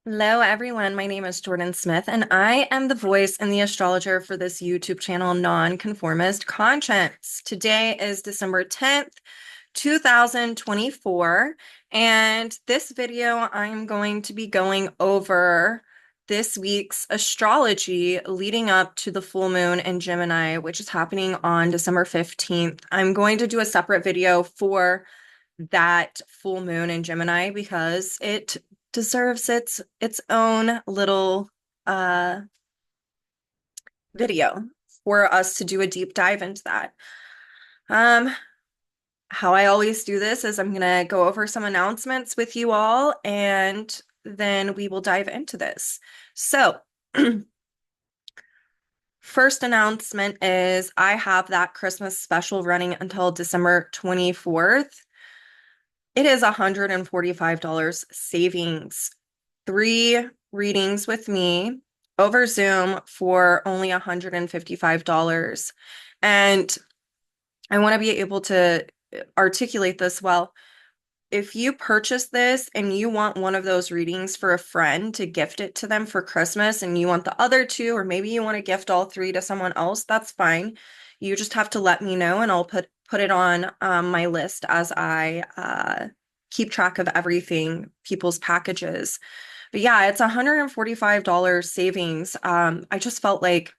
Hello, everyone. My name is Jordyn Smith, and I am the voice and the astrologer for this YouTube channel, Nonconformist Conscience. Today is December 10th, 2024, and this video I'm going to be going over this week's astrology leading up to the full moon in Gemini, which is happening on December 15th. I'm going to do a separate video for that full moon in Gemini because it deserves its own little uh video for us to do a deep dive into that. Um, how I always do this is I'm gonna go over some announcements with you all, and then we will dive into this. So, first announcement is I have that Christmas special running until December 24th. It is $145 savings. 3 readings with me over Zoom for only $155. And I want to be able to articulate this well. If you purchase this and you want one of those readings for a friend to gift it to them for Christmas, and you want the other two, or maybe you want to gift all three to someone else, that's fine. You just have to let me know, and I'll put it on my list as I keep track of everything, people's packages. But yeah, it's $145 savings. I just felt like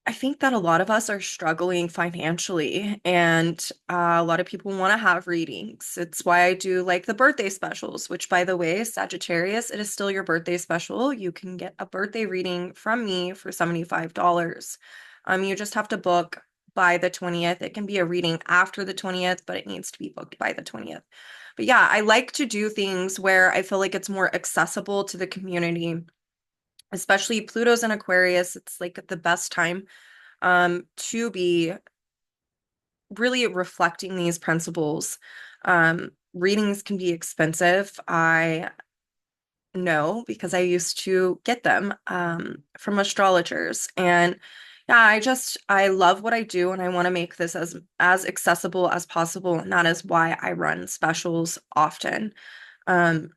I think that a lot of us are struggling financially, and a lot of people want to have readings. It's why I do like the birthday specials, which, by the way, Sagittarius, it is still your birthday special. You can get a birthday reading from me for $75. You just have to book by the 20th. It can be a reading after the 20th, but it needs to be booked by the 20th. But yeah, I like to do things where I feel like it's more accessible to the community, especially Pluto's in Aquarius. It's like the best time to be really reflecting these principles. Readings can be expensive. I know because I used to get them from astrologers. And yeah, I love what I do, and I want to make this as accessible as possible. And that is why I run specials often. Um,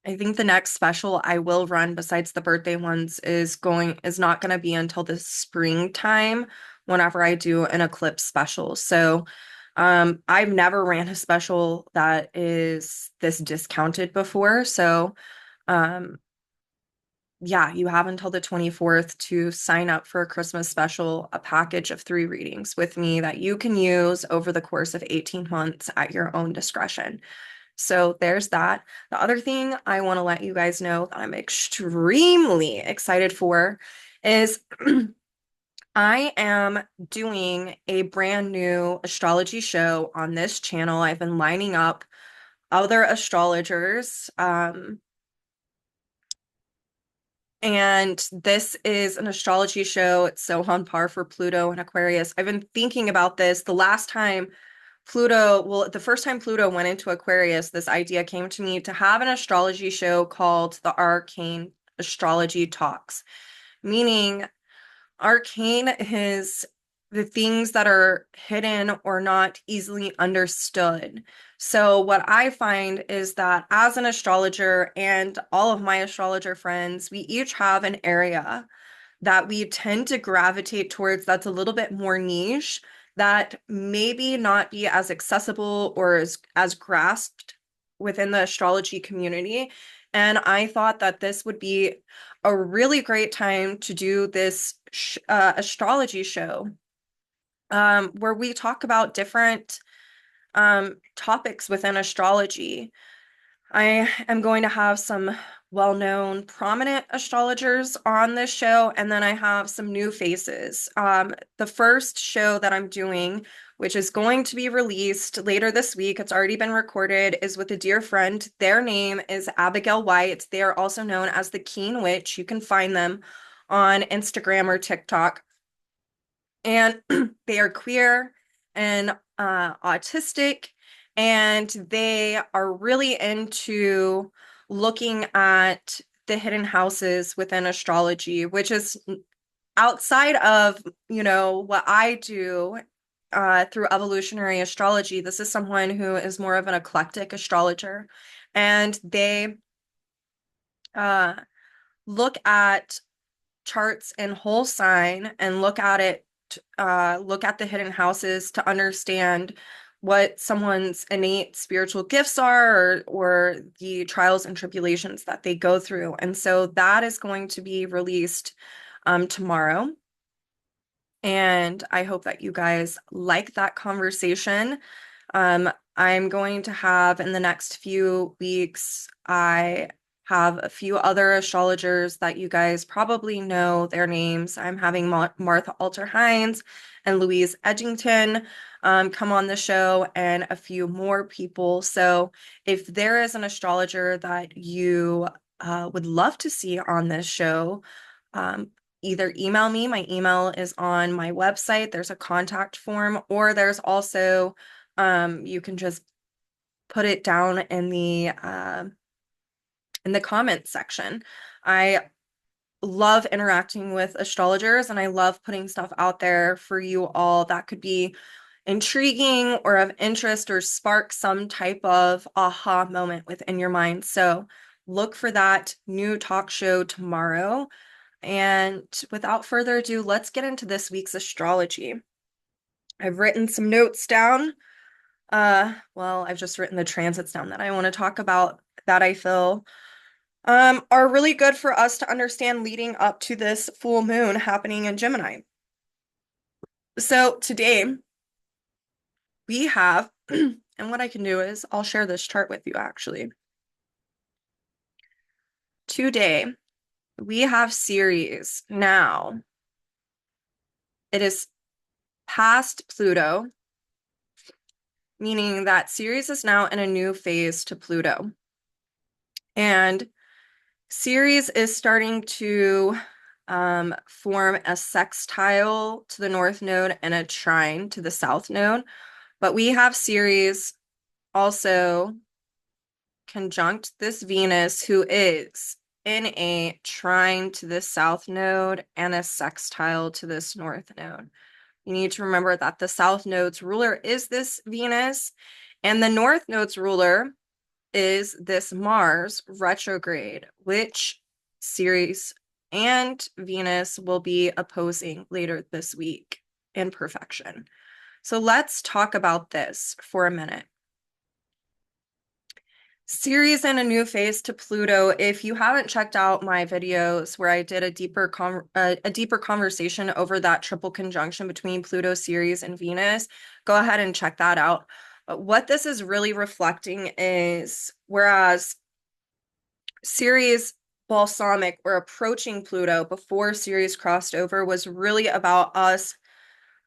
I think the next special I will run besides the birthday ones is not going to be until the springtime whenever I do an eclipse special. So I've never ran a special that is this discounted before. So um yeah, you have until the 24th to sign up for a Christmas special, a package of 3 readings with me that you can use over the course of 18 months at your own discretion. So there's that. The other thing I want to let you guys know that I'm extremely excited for is I am doing a brand new astrology show on this channel. I've been lining up other astrologers. And this is an astrology show. It's so on par for Pluto and Aquarius. I've been thinking about this the last time the first time Pluto went into Aquarius, this idea came to me to have an astrology show called the Arcane Astrology Talks, meaning arcane is the things that are hidden or not easily understood. So, what I find is that as an astrologer and all of my astrologer friends, we each have an area that we tend to gravitate towards that's a little bit more niche, that maybe not be as accessible or as grasped within the astrology community. And I thought that this would be a really great time to do this astrology show where we talk about different topics within astrology. I am going to have some well-known prominent astrologers on this show, and then I have some new faces. The first show that I'm doing, which is going to be released later this week, it's already been recorded, is with a dear friend. Their name is Abigail White. They are also known as the Keen Witch. You can find them on Instagram or TikTok. And they are queer and autistic, and they are really into looking at the hidden houses within astrology, which is outside of, what I do through evolutionary astrology. This is someone who is more of an eclectic astrologer, and they uh, look at charts in whole sign and look at the hidden houses to understand what someone's innate spiritual gifts are, or the trials and tribulations that they go through. And so that is going to be released tomorrow. And I hope that you guys like that conversation. I'm going to have in the next few weeks, I have a few other astrologers that you guys probably know their names. I'm having Martha Alter Hines and Louise Edgington come on the show, and a few more people. So if there is an astrologer that you would love to see on this show, um, either email me. My email is on my website. There's a contact form, or there's also you can just put it down in the comments section. I love interacting with astrologers, and I love putting stuff out there for you all that could be intriguing or of interest or spark some type of aha moment within your mind. So look for that new talk show tomorrow. And without further ado, let's get into this week's astrology. I've written some notes down. Well, I've just written the transits down that I want to talk about that I feel are really good for us to understand leading up to this full moon happening in Gemini. So today we have, and what I can do is I'll share this chart with you actually. Today we have Ceres. Now it is past Pluto, meaning that Ceres is now in a new phase to Pluto. And Ceres is starting to form a sextile to the north node and a trine to the south node. But we have Ceres also conjunct this Venus, who is in a trine to the south node and a sextile to this north node. You need to remember that the south node's ruler is this Venus, and the north node's ruler is this Mars retrograde, which Ceres and Venus will be opposing later this week in perfection. So let's talk about this for a minute. Ceres in a new phase to Pluto. If you haven't checked out my videos where I did a deeper conversation over that triple conjunction between Pluto, Ceres, and Venus, go ahead and check that out. But what this is really reflecting is, whereas Ceres balsamic or approaching Pluto before Ceres crossed over was really about us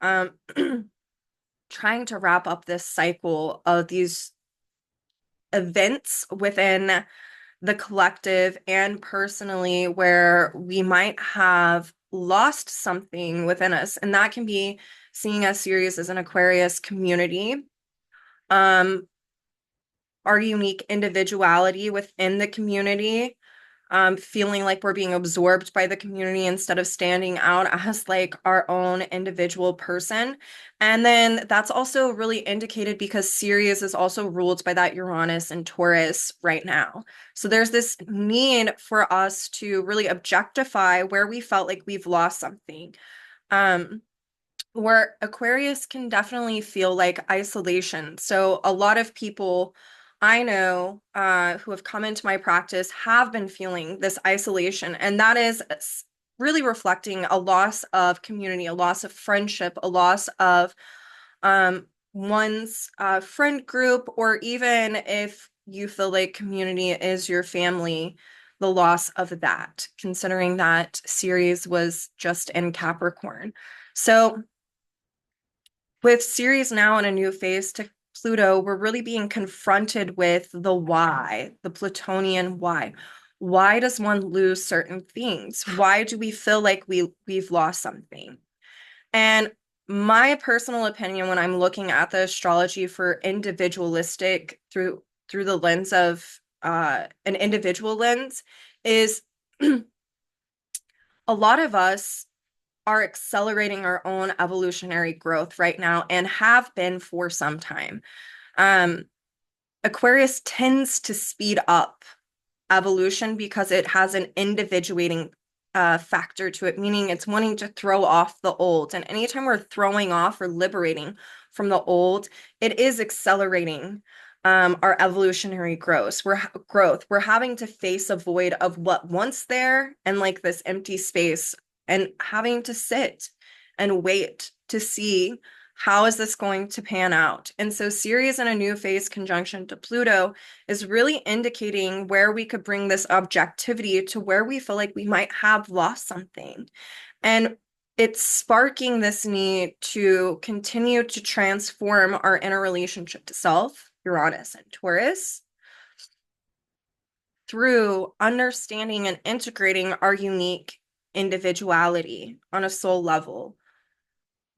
trying to wrap up this cycle of these events within the collective and personally where we might have lost something within us. And that can be seeing as Ceres as an Aquarius community, our unique individuality within the community, feeling like we're being absorbed by the community instead of standing out as like our own individual person. And then that's also really indicated because Sirius is also ruled by that Uranus and Taurus right now. So there's this need for us to really objectify where we felt like we've lost something. Where Aquarius can definitely feel like isolation. So a lot of people I know who have come into my practice have been feeling this isolation, and that is really reflecting a loss of community, a loss of friendship, a loss of one's friend group, or even if you feel like community is your family, the loss of that, considering that Ceres was just in Capricorn. So with Ceres now in a new phase to Pluto, we're really being confronted with the why, the Plutonian why. Why does one lose certain things? Why do we feel like we've lost something? And my personal opinion when I'm looking at the astrology for individualistic through the lens of an individual lens is a lot of us are accelerating our own evolutionary growth right now and have been for some time. Aquarius tends to speed up evolution because it has an individuating factor to it, meaning it's wanting to throw off the old. And anytime we're throwing off or liberating from the old, it is accelerating our evolutionary growth. We're having to face a void of what once there and like this empty space and having to sit and wait to see how is this going to pan out. And so Ceres in a new phase conjunction to Pluto is really indicating where we could bring this objectivity to where we feel like we might have lost something. And it's sparking this need to continue to transform our inner relationship to self, Uranus and Taurus, through understanding and integrating our unique individuality on a soul level.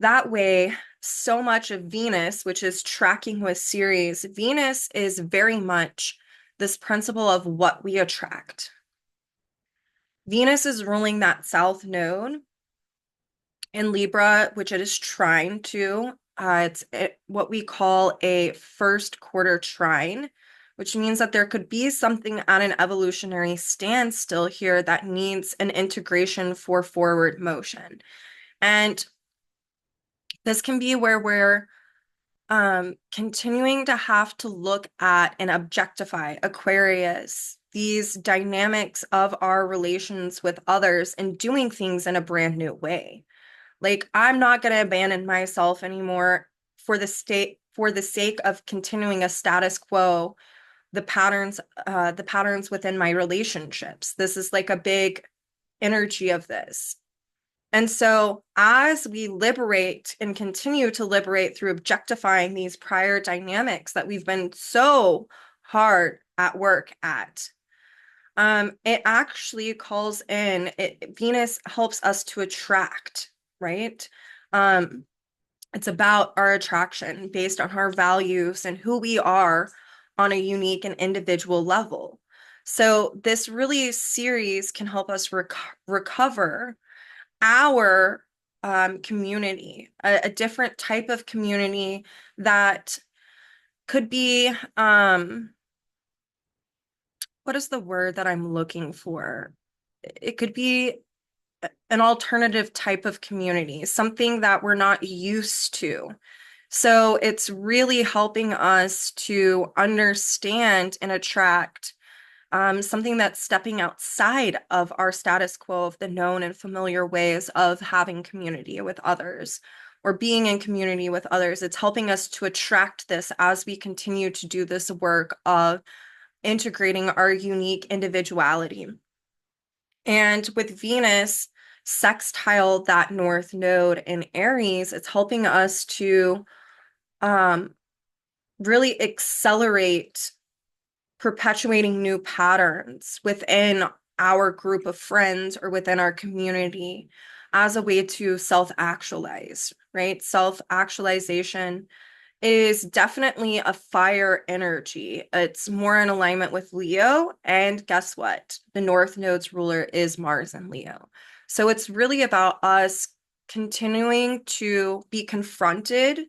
That way, so much of Venus, which is tracking with Ceres, Venus is very much this principle of what we attract. Venus is ruling that South Node in Libra, which it is trine to. It's what we call a first quarter trine, which means that there could be something at an evolutionary standstill here that needs an integration for forward motion. And this can be where we're continuing to have to look at and objectify Aquarius, these dynamics of our relations with others and doing things in a brand new way. Like, I'm not going to abandon myself anymore for the sake of continuing a status quo, the patterns within my relationships. This is like a big energy of this. And so as we liberate and continue to liberate through objectifying these prior dynamics that we've been so hard at work at, it actually calls in, Venus helps us to attract, right? It's about our attraction based on our values and who we are on a unique and individual level. So this really series can help us recover our community, a different type of community that could be, what is the word that I'm looking for? It could be an alternative type of community, something that we're not used to. So it's really helping us to understand and attract something that's stepping outside of our status quo of the known and familiar ways of having community with others or being in community with others. It's helping us to attract this as we continue to do this work of integrating our unique individuality. And with Venus sextile that North Node in Aries, it's helping us to really accelerate perpetuating new patterns within our group of friends or within our community as a way to self-actualize, right? Self-actualization is definitely a fire energy. It's more in alignment with Leo. And guess what? The North Node's ruler is Mars and Leo. So it's really about us continuing to be confronted,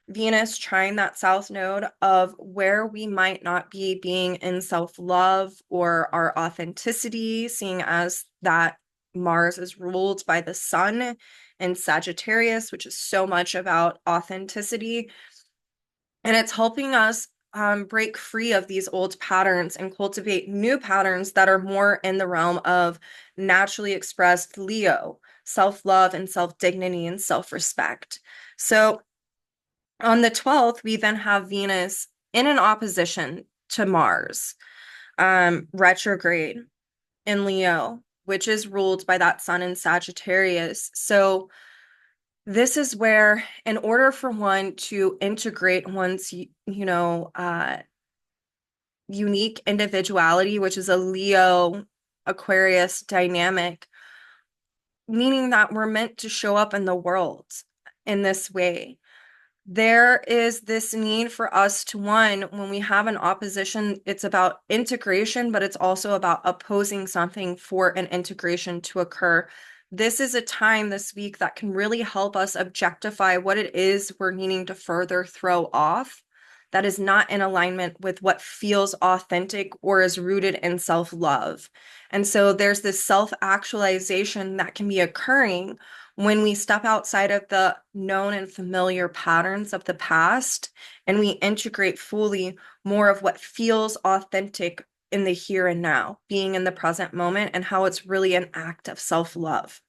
Venus trying that South Node of where we might not be being in self-love or our authenticity, seeing as that Mars is ruled by the sun in Sagittarius, which is so much about authenticity. And it's helping us break free of these old patterns and cultivate new patterns that are more in the realm of naturally expressed Leo, self-love and self-dignity and self-respect. So on the 12th, we then have Venus in an opposition to Mars, retrograde in Leo, which is ruled by that sun in Sagittarius. So this is where, in order for one to integrate one's, unique individuality, which is a Leo Aquarius dynamic, meaning that we're meant to show up in the world in this way. There is this need for us to, one, when we have an opposition, it's about integration, but it's also about opposing something for an integration to occur. This is a time this week that can really help us objectify what it is we're needing to further throw off that is not in alignment with what feels authentic or is rooted in self-love. And so there's this self-actualization that can be occurring when we step outside of the known and familiar patterns of the past and we integrate fully more of what feels authentic in the here and now, being in the present moment, and how it's really an act of self-love.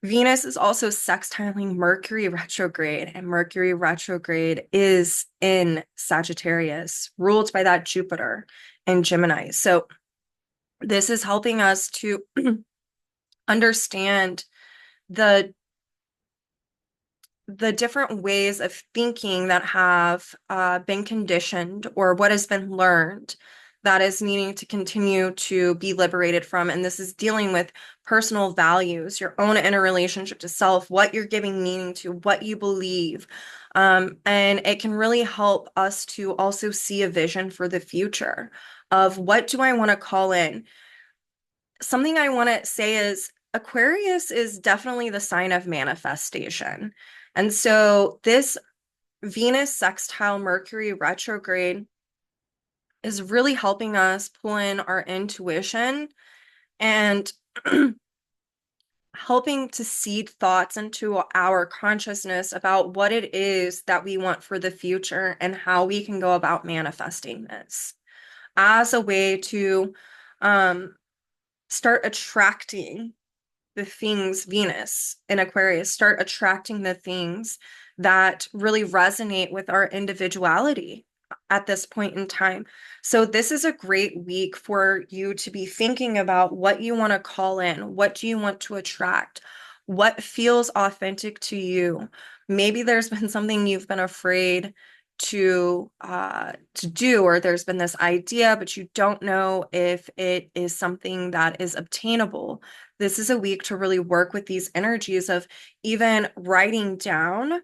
Venus is also sextiling Mercury retrograde, and Mercury retrograde is in Sagittarius, ruled by that Jupiter in Gemini. So this is helping us to understand the different ways of thinking that have been conditioned or what has been learned that is needing to continue to be liberated from. And this is dealing with personal values, your own inner relationship to self, what you're giving meaning to, what you believe. And it can really help us to also see a vision for the future of what do I want to call in. Something I want to say is Aquarius is definitely the sign of manifestation. And so this Venus sextile Mercury retrograde is really helping us pull in our intuition and helping to seed thoughts into our consciousness about what it is that we want for the future and how we can go about manifesting this as a way to start attracting the things, Venus in Aquarius, start attracting the things that really resonate with our individuality at this point in time. So this is a great week for you to be thinking about what you want to call in, what do you want to attract, what feels authentic to you. Maybe there's been something you've been afraid to do, or there's been this idea, but you don't know if it is something that is obtainable. This is a week to really work with these energies of even writing down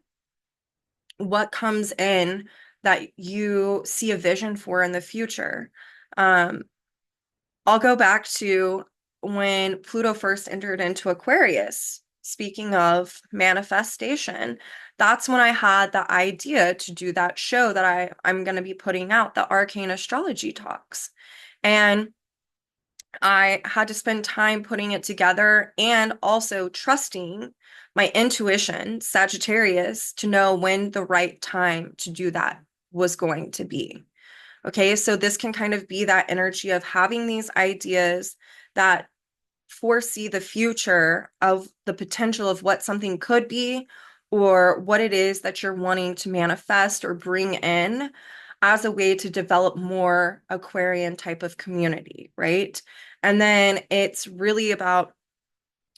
what comes in that you see a vision for in the future. Um, I'll go back to when Pluto first entered into Aquarius. Speaking of manifestation, that's when I had the idea to do that show that I'm going to be putting out, the Arcane Astrology Talks. And I had to spend time putting it together and also trusting my intuition, Sagittarius, to know when the right time to do that was going to be. Okay, so this can kind of be that energy of having these ideas that foresee the future of the potential of what something could be or what it is that you're wanting to manifest or bring in as a way to develop more Aquarian type of community, right? And then it's really about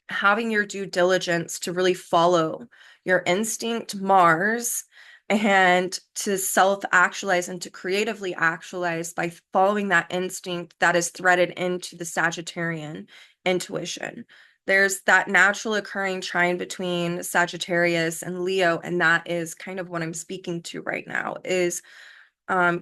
having your due diligence to really follow your instinct, Mars, and to self-actualize and to creatively actualize by following that instinct that is threaded into the Sagittarian intuition. There's that natural occurring trine between Sagittarius and Leo, and that is kind of what I'm speaking to right now, is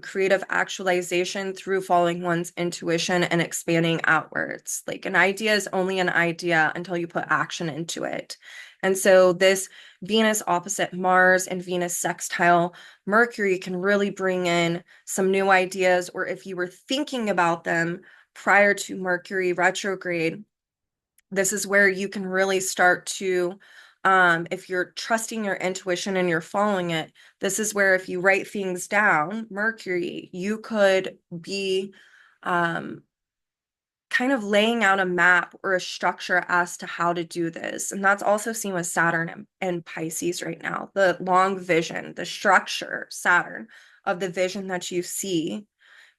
creative actualization through following one's intuition and expanding outwards. Like an idea is only an idea until you put action into it. And so this Venus opposite Mars and Venus sextile Mercury can really bring in some new ideas, or if you were thinking about them prior to Mercury retrograde, this is where you can really start to, if you're trusting your intuition and you're following it, this is where if you write things down, Mercury, you could be kind of laying out a map or a structure as to how to do this. And that's also seen with Saturn and Pisces right now, the long vision, the structure, Saturn, of the vision that you see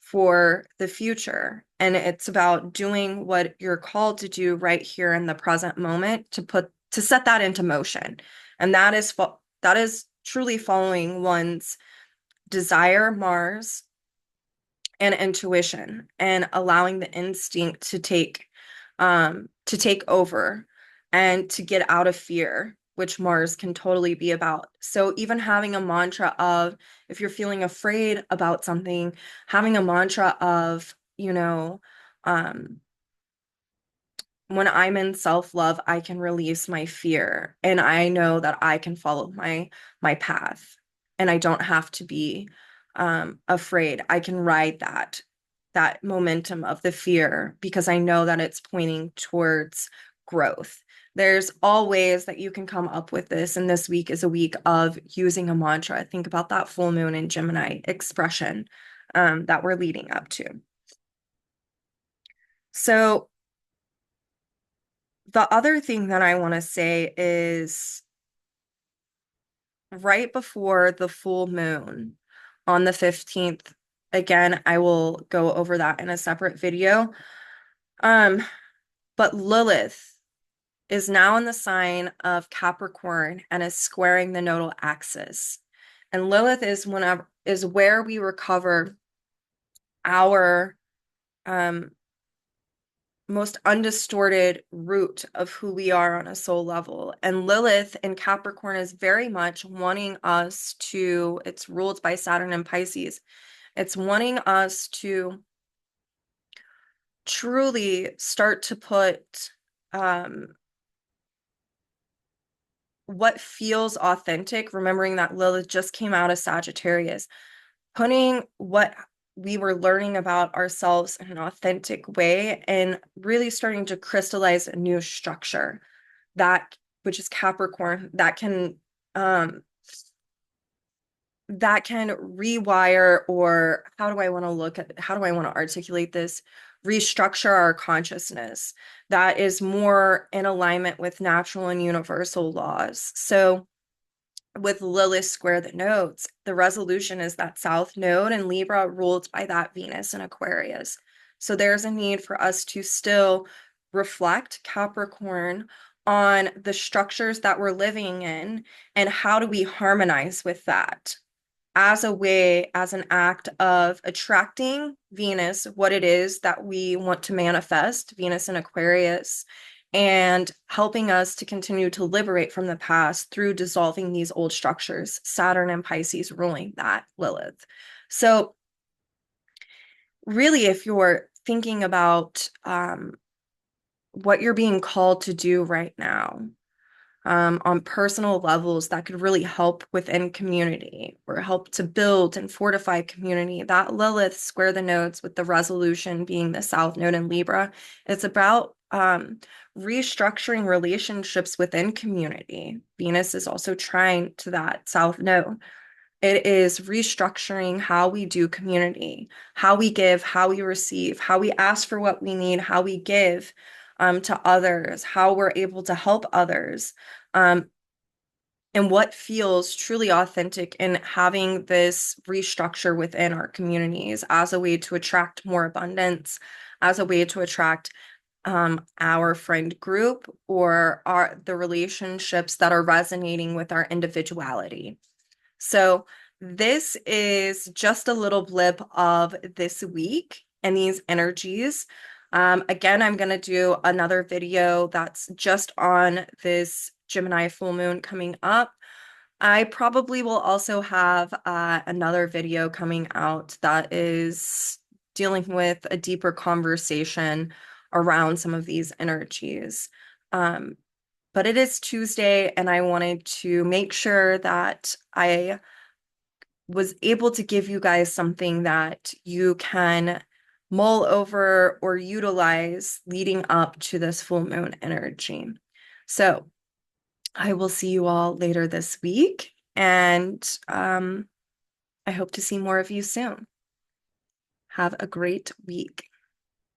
for the future. And it's about doing what you're called to do right here in the present moment to set that into motion. And that is truly following one's desire, Mars, and intuition, and allowing the instinct to take over and to get out of fear, which Mars can totally be about. So even having a mantra of, if you're feeling afraid about something, having a mantra of, when I'm in self-love, I can release my fear and I know that I can follow my path. and I don't have to be afraid. I can ride that momentum of the fear because I know that it's pointing towards growth. There's all ways that you can come up with this, and this week is a week of using a mantra. Think about that full moon in Gemini expression that we're leading up to. So the other thing that I want to say is right before the full moon on the 15th, again, I will go over that in a separate video. Um, but Lilith is now in the sign of Capricorn and is squaring the nodal axis. And Lilith is where we recover our most undistorted root of who we are on a soul level. And Lilith in Capricorn is very much wanting us to, it's ruled by Saturn and Pisces. It's wanting us to truly start to put what feels authentic, remembering that Lilith just came out of Sagittarius, putting what we were learning about ourselves in an authentic way and really starting to crystallize a new structure that, which is Capricorn, that can rewire, or how do I want to articulate this? Restructure our consciousness that is more in alignment with natural and universal laws. So with Lilith square the nodes, the resolution is that South Node in Libra ruled by that Venus in Aquarius. So there's a need for us to still reflect Capricorn on the structures that we're living in and how do we harmonize with that as a way, as an act of attracting Venus, what it is that we want to manifest, Venus in Aquarius, and helping us to continue to liberate from the past through dissolving these old structures, Saturn and Pisces ruling that Lilith. So really, if you're thinking about what you're being called to do right now, on personal levels that could really help within community or help to build and fortify community. That Lilith square the nodes with the resolution being the South Node in Libra. It's about restructuring relationships within community. Venus is also trying to that South Node. It is restructuring how we do community, how we give, how we receive, how we ask for what we need, how we give to others, how we're able to help others, and what feels truly authentic in having this restructure within our communities as a way to attract more abundance, as a way to attract our friend group or the relationships that are resonating with our individuality. So this is just a little blip of this week and these energies. Again, I'm going to do another video that's just on this Gemini full moon coming up. I probably will also have another video coming out that is dealing with a deeper conversation around some of these energies. But it is Tuesday, and I wanted to make sure that I was able to give you guys something that you can mull over or utilize leading up to this full moon energy. So I will see you all later this week, and I hope to see more of you soon. Have a great week.